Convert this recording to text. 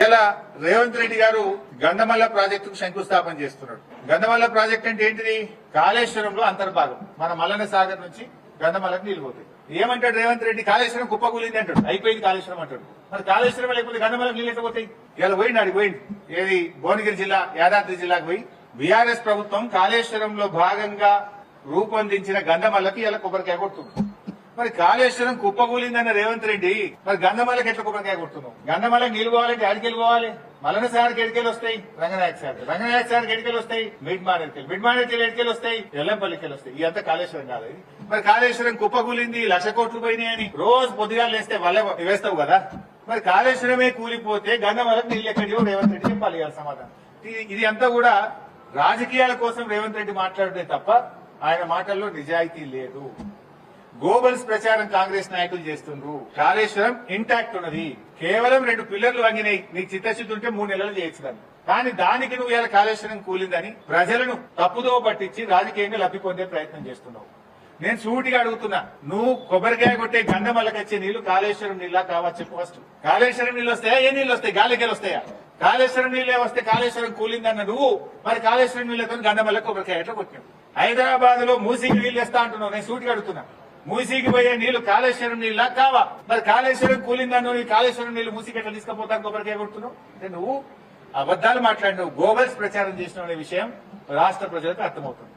ఇలా రేవంత్ రెడ్డి గారు గంధమల్ల ప్రాజెక్టుకు శంకుస్థాపన చేస్తున్నాడు. గంధమల్ల ప్రాజెక్ట్ అంటే ఏంటిది? కాళేశ్వరంలో అంతర్భాగం. మన మల్లన్న సాగర్ నుంచి గంధమల్లకు నీళ్లు పోతాయి. ఏమంటాడు రేవంత్ రెడ్డి? కాళేశ్వరం కుప్పకూలింది అంటాడు, అయిపోయింది కాళేశ్వరం అంటాడు. మరి కాళేశ్వరం లేకపోతే గంధమల్లకు నీళ్ళు ఎట్లా పోతాయి? ఇలా పోయింది, ఆడికి పోయింది. ఏది భువనగిరి జిల్లా, యాదాద్రి జిల్లాకు పోయి బీఆర్ఎస్ ప్రభుత్వం కాళేశ్వరంలో భాగంగా రూపొందించిన గంధమల్లకు ఇలా కొబ్బరికాయ కొడుతుంది. మరి కాళేశ్వరం కుప్పకూలిందన్న రేవంత్ రెడ్డి మరి గంధమల్లకి ఎట్లా కొబ్బరికాయ కొడుతున్నావు? గంధమల్లకి నీళ్లు పోవాలంటే ఆడికి వెళ్ళిపోవాలి. మల్లన్న సార్కి ఎడికెళ్ళి వస్తాయి, రంగనాయక సార్కి ఎడికెళ్ళి వస్తాయి, మిడ్ మానేర్కెళ్ళి ఎడికెళ్ళి వస్తాయి, ఎల్లంపల్లికి వస్తాయి. ఇదంతా కాళేశ్వరం కాదు. మరి కాళేశ్వరం కుప్పకూలింది, 1,00,000 కోట్లు పోయినాయని రోజు పొద్దుగా లేస్తే వల్ల వేస్తావు కదా. మరి కాళేశ్వరమే కూలిపోతే గంధమల్లకు నీళ్ళు ఎక్కడియో రేవంత్ రెడ్డి చెప్పాలి కదా సమాధానం. ఇది అంతా కూడా రాజకీయాల కోసం రేవంత్ రెడ్డి మాట్లాడితే తప్ప ఆయన మాటల్లో నిజాయితీ లేదు. గోబల్స్ ప్రచారం కాంగ్రెస్ నాయకులు చేస్తుండ్రు. కాళేశ్వరం ఇంటాక్ట్ ఉన్నది, కేవలం 2 పిల్లర్లు వంగినాయి. నీకు చిత్తశుద్ధి ఉంటే 3 నెలలు చేయొచ్చు దాన్ని. కానీ దానికి నువ్వు ఇలా కాళేశ్వరం కూలిందని ప్రజలను తప్పుదో పట్టించి రాజకీయంగా లబ్ధి పొందే ప్రయత్నం చేస్తున్నావు. నేను సూటిగా అడుగుతున్నా, నువ్వు కొబ్బరికాయ కొట్టే గంధమల్లకు వచ్చే నీళ్లు కాళేశ్వరం నీళ్ళ కావచ్చు చెప్పు ఫస్ట్. కాళేశ్వరం నీళ్ళు వస్తాయా? ఏ నీళ్ళు వస్తాయి? గాలికెళ్ళి వస్తాయా? కాళేశ్వరం నీళ్ళే వస్తే కాళేశ్వరం కూలిందన్న నువ్వు మరి కాళేశ్వరం నీళ్లతో గంధమల్లకు కొబ్బరికాయ ఎట్లా కొట్టావు? హైదరాబాద్ లో మూసీకి నీళ్లు వేస్తా అంటున్నావు. నేను సూటిగా అడుగుతున్నా, మూసీకి పోయే నీళ్లు కాళేశ్వరం నీళ్ళ కావా? మరి కాళేశ్వరం కూలిందన్ను కాళేశ్వరం నీళ్లు మూసీకి ఎట్లా తీసుకుపోతాను కొబ్బరికాయ కొడుతున్నావు? అంటే నువ్వు అబద్దాలు మాట్లాడినావు, గోబల్స్ ప్రచారం చేసిన విషయం రాష్ట్ర ప్రజలకు అర్థమవుతుంది.